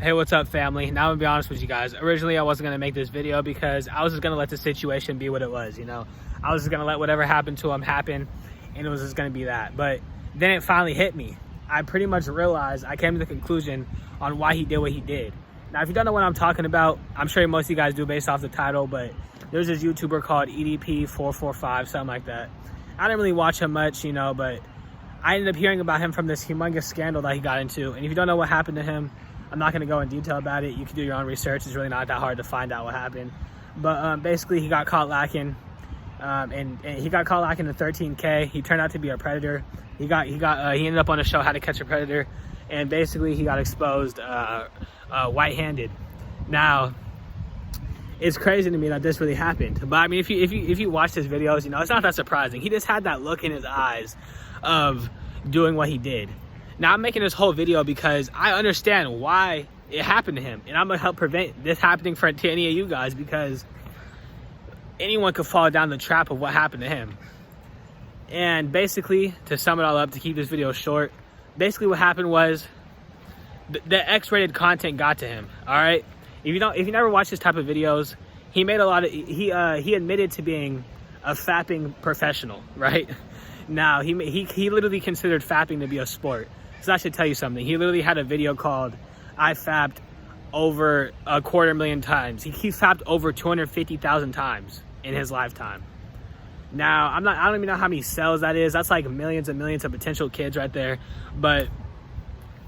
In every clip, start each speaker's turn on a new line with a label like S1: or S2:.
S1: Hey, what's up, family? Now I'm gonna be honest with you guys. Originally I wasn't gonna make this video because I was just gonna let the situation be what it was, you know. I was just gonna let whatever happened to him happen, and it was just gonna be that. But then it finally hit me. I pretty much realized, I came to the conclusion on why he did what he did. Now, if you don't know what I'm talking about, I'm sure most of you guys do based off the title, but there's this YouTuber called edp445, something like that. I didn't really watch him much, you know, but I ended up hearing about him from this humongous scandal that he got into. And if you don't know what happened to him, I'm not going to go in detail about it. You can do your own research. It's really not that hard to find out what happened. But basically, he got caught lacking, and he got caught lacking in 13K. He turned out to be a predator. He ended up on a show, How to Catch a Predator, and basically he got exposed white-handed. Now, it's crazy to me that this really happened. But I mean, if you watch his videos, you know, it's not that surprising. He just had that look in his eyes of doing what he did. Now, I'm making this whole video because I understand why it happened to him, and I'm gonna help prevent this happening to any of you guys, because anyone could fall down the trap of what happened to him. And basically, to sum it all up, to keep this video short, basically what happened was the X-rated content got to him. All right, if you never watch this type of videos, he made a lot of he admitted to being a fapping professional, right? Now he literally considered fapping to be a sport. So I should tell you something. He literally had a video called "I fapped over 250,000 times." He fapped over 250,000 times in his lifetime. Now I don't even know how many sales that is. That's like millions and millions of potential kids right there. But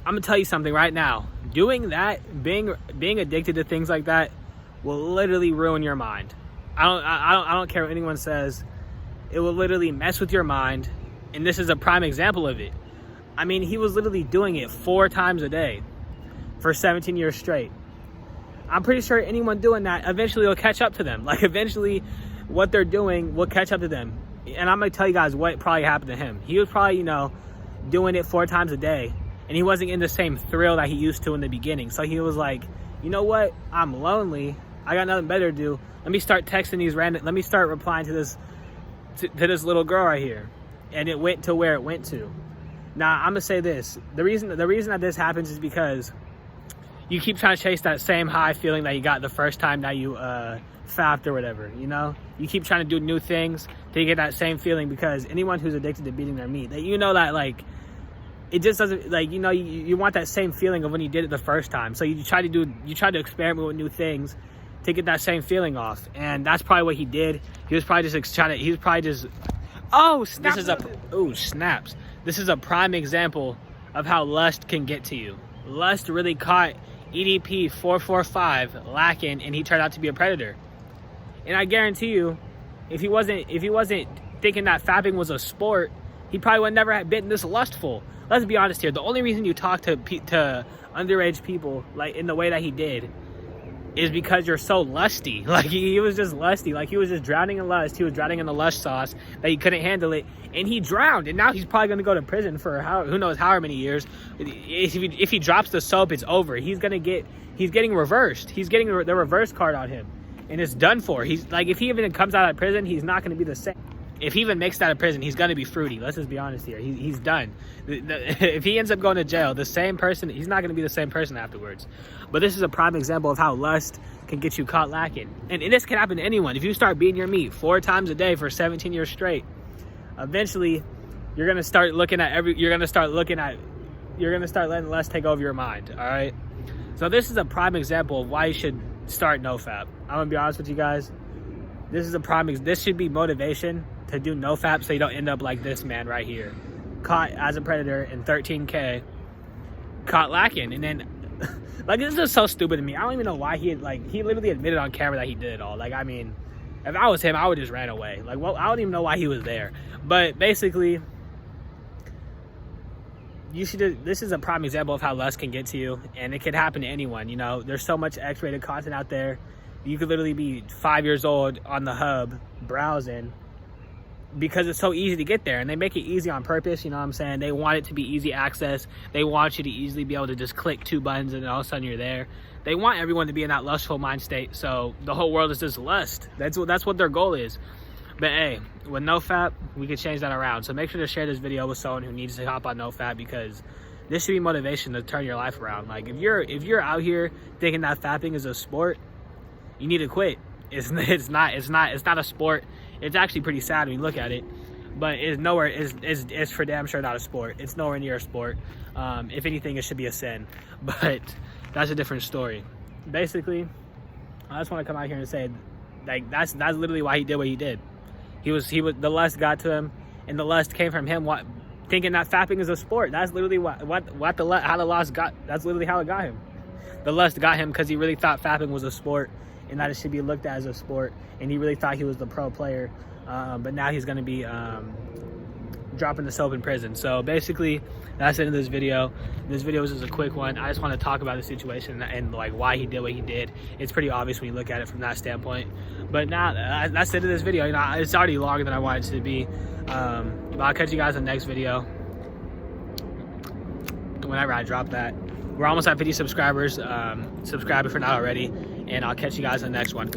S1: I'm gonna tell you something right now. Doing that, being addicted to things like that, will literally ruin your mind. I don't care what anyone says. It will literally mess with your mind, and this is a prime example of it. I mean, he was literally doing it 4 times a day for 17 years straight. I'm pretty sure anyone doing that eventually will catch up to them. Like, eventually what they're doing will catch up to them. And I'm gonna tell you guys what probably happened to him. He was probably, you know, doing it 4 times a day, and he wasn't in the same thrill that he used to in the beginning. So he was like, you know what? I'm lonely. I got nothing better to do. Let me start texting these let me start replying to this little girl right here. And it went to where it went to. Now, I'm gonna say this. The reason that this happens is because you keep trying to chase that same high feeling that you got the first time that you fapped or whatever, you know? You keep trying to do new things to get that same feeling, because anyone who's addicted to beating their meat, that you know that, like, it just doesn't, like, you know, you want that same feeling of when you did it the first time. So you try to experiment with new things to get that same feeling off. And that's probably what he did. He was probably just oh, snaps. Snaps. This is a prime example of how lust can get to you. Lust really caught edp445 lacking, and he turned out to be a predator. And I guarantee you, if he wasn't thinking that fapping was a sport, he probably would never have been this lustful. Let's be honest here. The only reason you talk to underage people like in the way that he did is because you're so lusty. Like, he was just lusty. Like, he was just drowning in lust. He was drowning in the lust sauce that he couldn't handle it, and he drowned. And now he's probably going to go to prison for who knows how many years. If he drops the soap, it's over. He's getting reversed. He's getting the reverse card on him, and it's done for. He's like, if he even comes out of prison, he's not going to be the same. If he even makes it out of prison, he's going to be fruity. Let's just be honest here. He's done. If he ends up going to jail, the same person, he's not going to be the same person afterwards. But this is a prime example of how lust can get you caught lacking. And this can happen to anyone. If you start beating your meat 4 times a day for 17 years straight, eventually you're going to start letting lust take over your mind, all right? So this is a prime example of why you should start NoFap. I'm going to be honest with you guys. This should be motivation to do NoFap, so you don't end up like this man right here, caught as a predator in 13K, caught lacking. And then like, this is so stupid to me. I don't even know why he literally admitted on camera that he did it all. Like, I mean, if I was him, I would just ran away. Like, well, I don't even know why he was there. But basically, this is a prime example of how lust can get to you, and it can happen to anyone. You know, there's so much X-rated content out there. You could literally be 5 years old on the hub browsing, because it's so easy to get there, and they make it easy on purpose. You know what I'm saying? They want it to be easy access. They want you to easily be able to just click 2 buttons and all of a sudden you're there. They want everyone to be in that lustful mind state, so the whole world is just lust. That's what their goal is. But hey, with NoFap, we can change that around. So make sure to share this video with someone who needs to hop on NoFap, because this should be motivation to turn your life around. Like if you're out here thinking that fapping is a sport, you need to quit. It's not a sport. It's actually pretty sad when you look at it, but it's for damn sure not a sport. It's nowhere near a sport. If anything, it should be a sin, but that's a different story. Basically, I just want to come out here and say, like, that's literally why he did what he did. He was the lust got to him, and the lust came from him thinking that fapping is a sport. That's literally how the lust got. That's literally how it got him. The lust got him because he really thought fapping was a sport and that it should be looked at as a sport, and he really thought he was the pro player. But now he's going to be dropping the soap in prison. So basically, that's the end of this video. This video was just a quick one. I just want to talk about the situation and like why he did what he did. It's pretty obvious when you look at it from that standpoint. But now that's the end of this video. You know, it's already longer than I wanted it to be. But I'll catch you guys in the next video whenever I drop that. We're almost at 50 subscribers. Subscribe if you're not already, and I'll catch you guys in the next one.